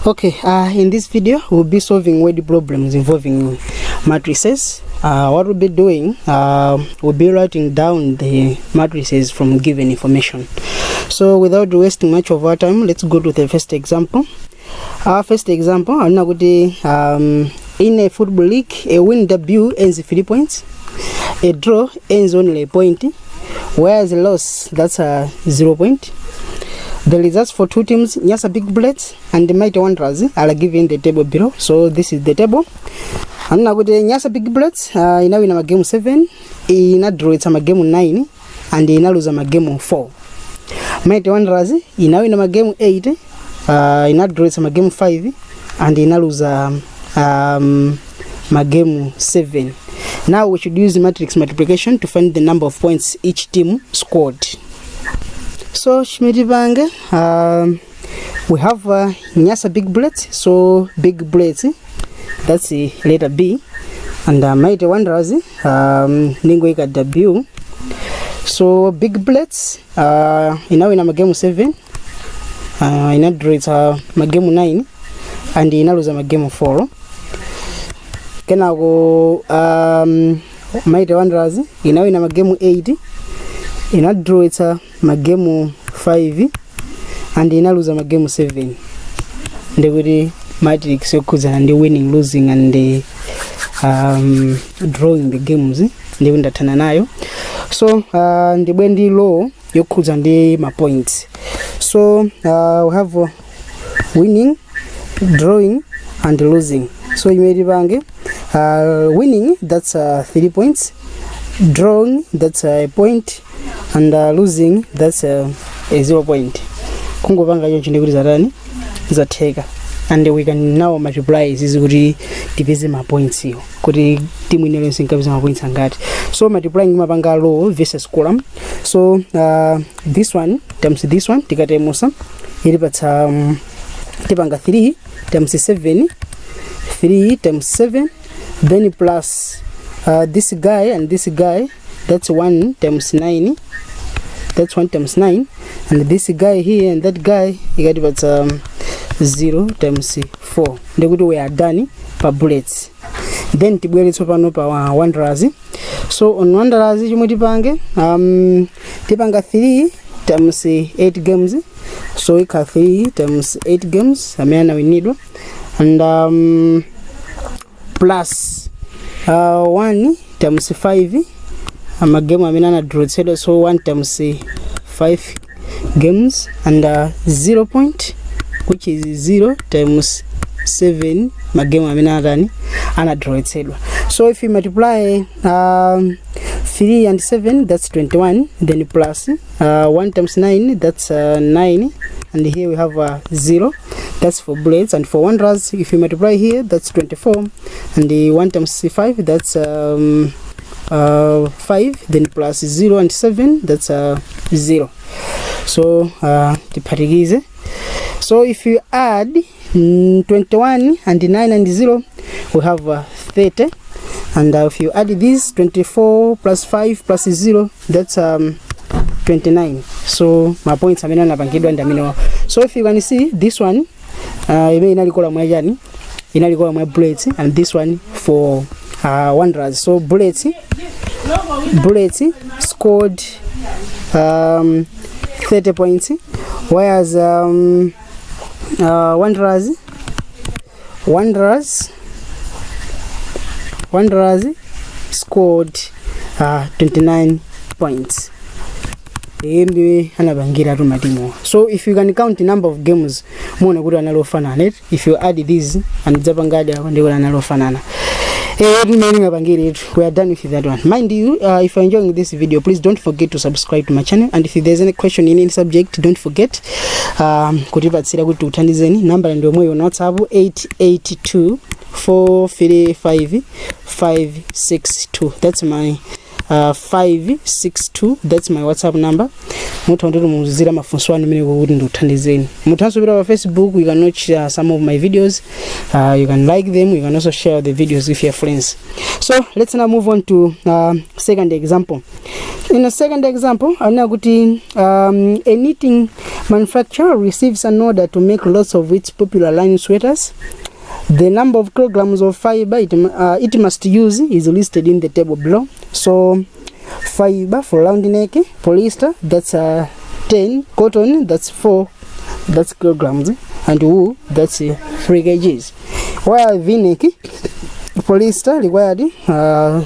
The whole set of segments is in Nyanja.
Okay, in this video we'll be solving word problems involving matrices. What we'll be doing, we'll be writing down the matrices from given information. So without wasting much of our time, let's go to the first example. Our first example, I'm now going to in a football league, a win W ends 3 points, a draw ends only a point, whereas a loss, that's a 0 point. The results for two teams, Nyasa Big Bullets and the Mighty Wanderers, are given in the table below. So this is the table. And now with the Nyasa Big Bullets, in a game 7, in a draw it's a game 9, and in a lose a game 4. Mighty Wanderers, in a game 8, in a draw it's a game 5, and in a lose a game 7. Now we should use matrix multiplication to find the number of points each team scored. So Shmedibange, we have Nyasa Big Bullets, so Big Bullets, that's the letter B, and Mighty Wanderers, Ningoika W. So Big Bullets, in a game 7, in a draw it's a game 9, and in a lose a game 4. Can I go Mighty Wanderers, in a game 8, in a draw it's a game 5, and in a lose a game 7. The way matrix yokuza and the winning, losing, and the drawing the games, the winda tananayo. So the bendy low yokuza and the my points. So we have winning, drawing, and losing. So you made bange. Winning, that's 3 points. Drawing, that's a point. And losing, that's a 0 point. Kungo banga yonchi neguri zateka. And we can now multiply this kuti divise my points here. Kuti timu inelo sinkabiza my points angati. So multiplying mabanga row versus column. So this one times this one tikate musa. Ili pata tipanga 3 times 7. 3 times 7. Then plus this guy and this guy. That's 1 times 9. That's 1 times 9. And this guy here and that guy, you got about 0 times 4. The good we are done per bullets. Then tibwele topano pa Wanderers. So on Wanderers you mutipange tipanga 3 times 8 games. So we have 3 times 8 games. Amena we need. And plus 1 times 5. I'm a game I draw so 1 times 5 games and 0 point, which is 0 times 7 my game I run and a draw so if you multiply 3 and 7, that's 21. Then you plus 1 times 9, that's 9, and here we have 0, that's for bullets. And for Wanderers, if you multiply here, that's 24, and the 1 times 5, that's 5, then plus 0 and 7, that's 0. So the parigize. So if you add 21 and 9 and 0, we have 30. And if you add this 24 plus 5 plus 0, that's 29. So my points are and so if you can see this one, my bullets, and this one for Wanderers. So bullets scored 30 points, whereas Wanderers scored 29 points. So if you can count the number of games, if you add these and we are done with that one. Mind you, if you're enjoying this video, please don't forget to subscribe to my channel. And if there's any question in any subject, don't forget number and WhatsApp 882 435 562. That's my 562. That's my WhatsApp number. Mutandiro muzira mafunso anu mene kuti ndikuthandizeni. Muthanso pita pa Facebook, you can watch some of my videos. You can like them, you can also share the videos with your friends. So let's now move on to second example. In the second example, anakuti a knitting manufacturer receives an order to make lots of its popular line sweaters. The number of kilograms of fiber it must use is listed in the table below. So fiber for round neck, polyester, that's 10, cotton, that's 4, that's kilograms, and wool, that's 3 kgs. While v-neck, polyester required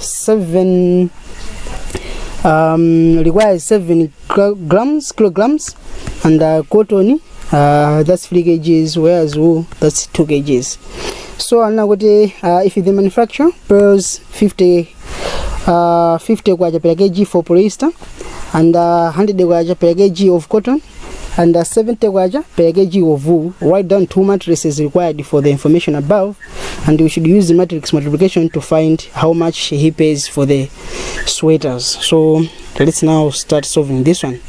7 kilograms, and cotton that's 3 kgs, whereas wool, that's 2 kgs. So now if the manufacturer pays 50 kwacha per kg for polyester, and 100 kwacha per kg of cotton, and 70 kwacha per kg of wool, write down 2 matrices required for the information above, and we should use the matrix multiplication to find how much he pays for the sweaters. So let's now start solving this one.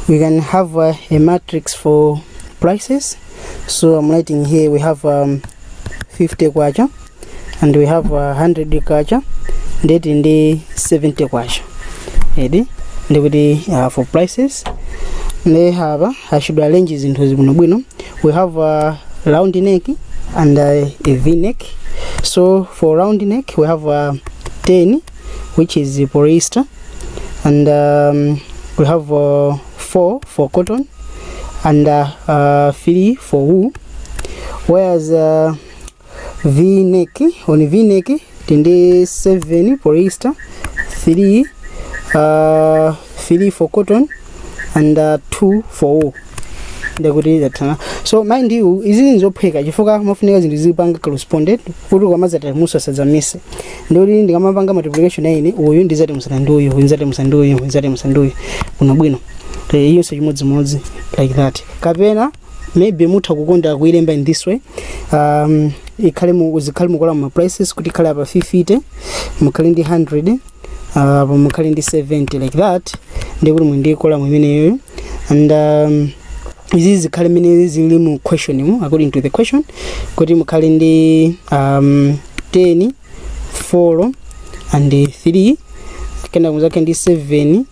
We can have a matrix for prices. So I'm writing here, we have 50 kwacha, and we have 100 kwacha, that in the 70 kwacha. Ready? For prices, they have I should arrange this into the we have a round neck and a v-neck. So for round neck, we have 10, which is the polyester, and we have 4 for cotton, and 3 for wool. Whereas v-neck, on v-neck, 7 polyester, 3 for cotton, and 2 for wool. So mind you, izi nzopheka chifuka mafunika zinthu zipanga corresponded kuti kwamazata muso sadzamise ndori ndikamapanga multiplication ine uyu ndizati musanduyu unzati musanduyu unzati musanduyu kuno bwino iyo so chimodzimodzi like that. Kapena maybe mutha kukonda kuilemba in this way, ikhale mukola ma prices kuti khale apa 50 mukhale ndi 100 mukhale ndi 70 like that, ndikuti mwindikola mweneyo. And izi zikhale mene zili mu question mu according to the question, kuti mukhale ndi 10, 4 and 3, kena kuzake ndi 7,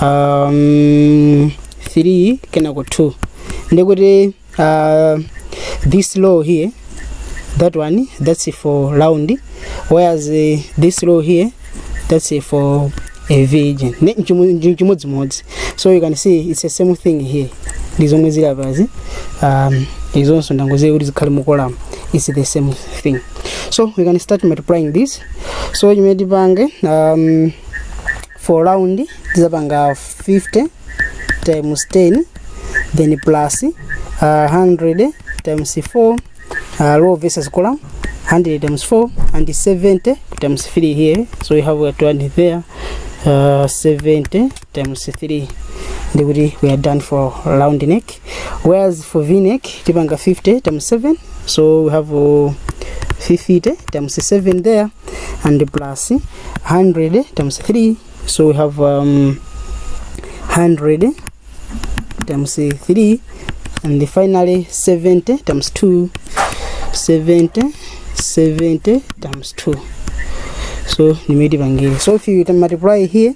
3 kena ko 2. Ndikuti this row here, that one, that's for round, whereas this row here, that's for a virgin. So you can see it's the same thing here. It's the same thing. So we can start multiplying this. So you made bang for round, this is 50 times 10, then plus 100 times 4, row versus column, 100 times 4, and 70 times 3 here. So we have a 20 there, 70 times 3. We are done for round neck. Whereas for v-neck, tipanga 50 times 7. So we have 50 times 7 there, and plus 100 times 3. So we have 100 times 3, and finally 70 times 2. 70 times 2. So so if you can multiply here,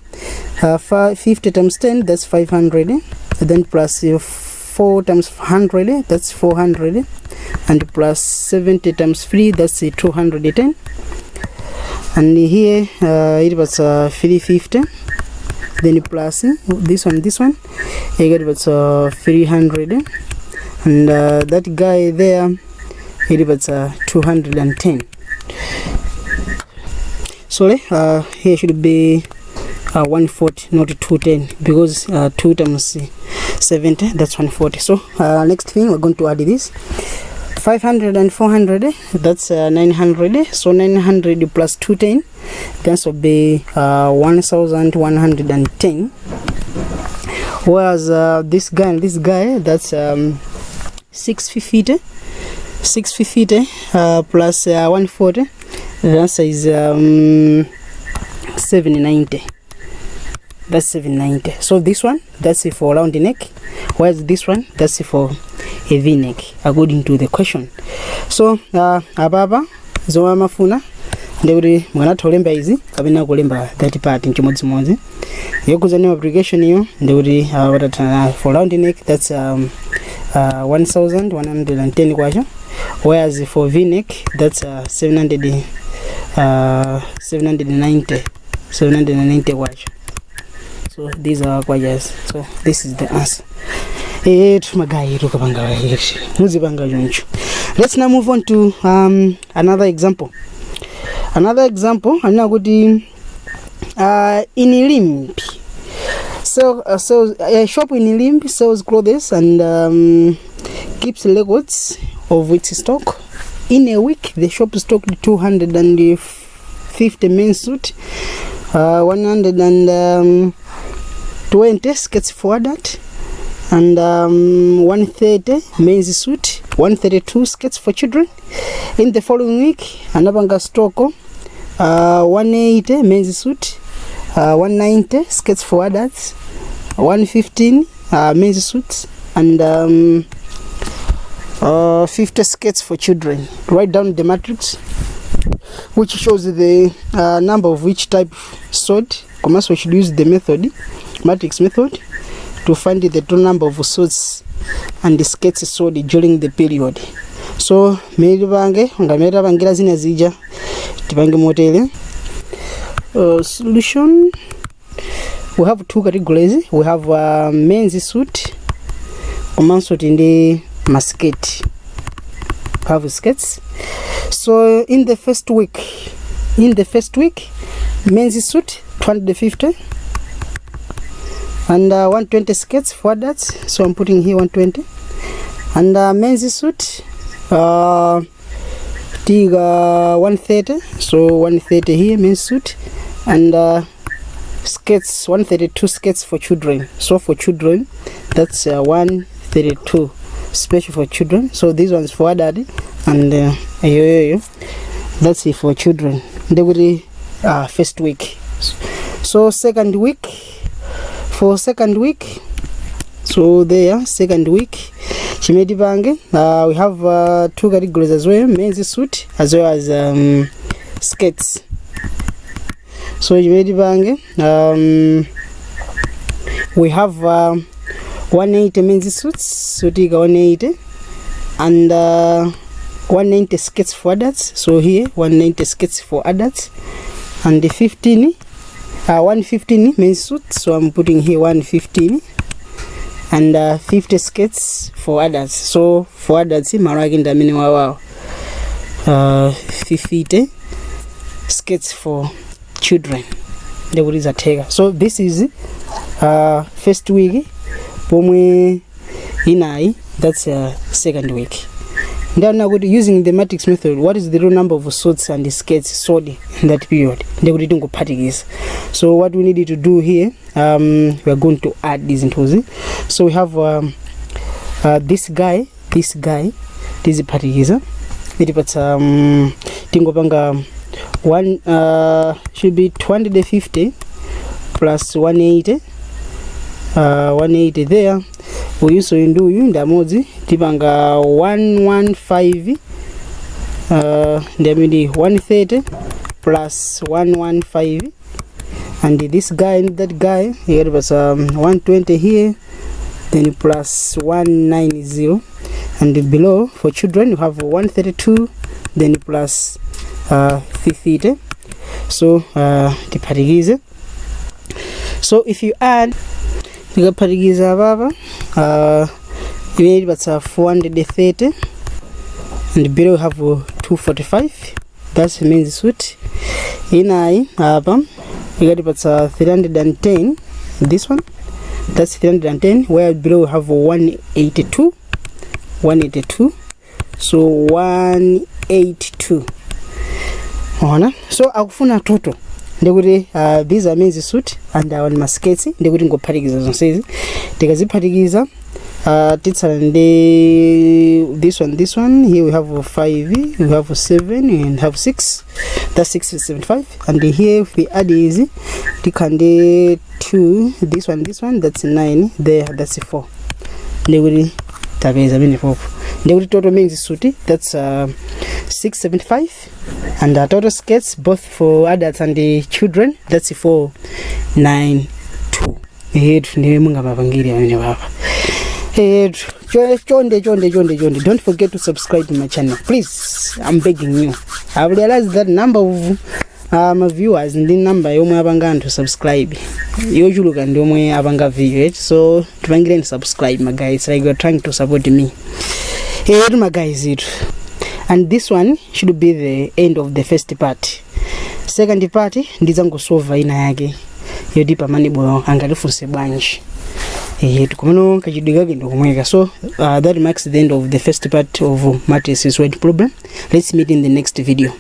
50 times 10, that's 500, then plus 4 times 100, that's 400, and plus 70 times 3, that's 210, and here it was 350, then plus this one, you get about 300, and that guy there, it was 210. So here should be 140, not 210, because 2 times 70, that's 140. So next thing, we're going to add this 500 and 400, that's 900. So 900 plus 210, that will be 1110. Whereas this guy, that's 650 plus 140, the answer is 790. That's 790. So this one, that's for round neck, whereas this one, that's for a V-neck, according to the question. So ababa zowa mafuna ndekuti mwanatha kulemba izi kapena kulemba that part nchimodzimodzi. Yokuza new application iyo ndekuti watatha for round neck, that's 1110 kwacha, whereas for V-neck that's 790 kwacha. So these are kwajas. So this is the answer. Let's now move on to another example. Another example, I'm now going to in Ilimbi. So a shop in Ilimbi sells clothes and keeps records of its stock. In a week, the shop stocked 250 men's suit, 120 skirts for adult, and 130 men's suit, 132 skirts for children. In the following week, anabanga stock 180 men's suit, 190 skirts for adults, 115 men's suits, and 50 skirts for children. Write down the matrix which shows the number of each type sold. Commerce, we should use the matrix method to find the total number of suits and the skirts sold during the period. So ngamera bangira zina zija tipange motele. Solution, we have two categories. We have men's suit, commerce in the masket, have skirts. So in the first week, men's suit 250 and 120 skirts for adults. So I'm putting here 120, and men's suit 130. So 130 here men's suit, and skirts 132 skirts for children. So for children, that's 132 special for children. So this one's for adult, and that's it for children. They will first week. So second week, for second week, so there second week chimedi bange, we have two categories as well, men's suit as well as skirts. So chimedi bange, we have 180 men's suits, so tiga 180, and 190 skirts for adults. So here 190 skirts for adults, and the 115 men's suits. So I'm putting here 115, and 50 skirts for adults. So for adults, maraginda mini wow, 50 skirts for children. The word is a tiger. So this is first week. Pomwe inai, that's second week. Then now using the matrix method, what is the real number of suits and the skirts sold in that period? They would go parties. So what we need to do here, we are going to add these into it. So we have this guy, this is parties. It but tingo banga one should be 250 plus 180. 180 there. We use in do you in the modi tibanga 115 the 130 plus 115, and this guy and that guy here was 120 here, then plus 190, and below for children you have 132, then plus 50. So the parigize. So if you add the parigiza baba, you need but 430, and below have 245. That means suit. In I you get but 310. This one, that's 310. Where below have 182. So 182. So akufuna total. These are men's suit and our maskets. They wouldn't go parigiza. Says, take a parigiza. Titsande this one. Here we have 5, we have 7, and have 6. That's 6 is 75. And here if we add easy, we can do 2. This one, that's 9. There, that's 4. They will tabeza mini pop. They will total means suti. That's 675. And the total sketch both for adults and the children. That's 492. Head ni munga mavangiria mini papa. Chonde. Don't forget to subscribe to my channel, please. I'm begging you. I've realized that number of my viewers and the number yomwe abanga to subscribe. Usually can do my abanga view, so to subscribe, my guys. Like you're trying to support me. Hey, my guys, and this one should be the end of the first part. Second part, ndizango solve ina yake. Yodipa manibo angalifunse bunch. So that marks the end of the first part of matrices word problem. Let's meet in the next video.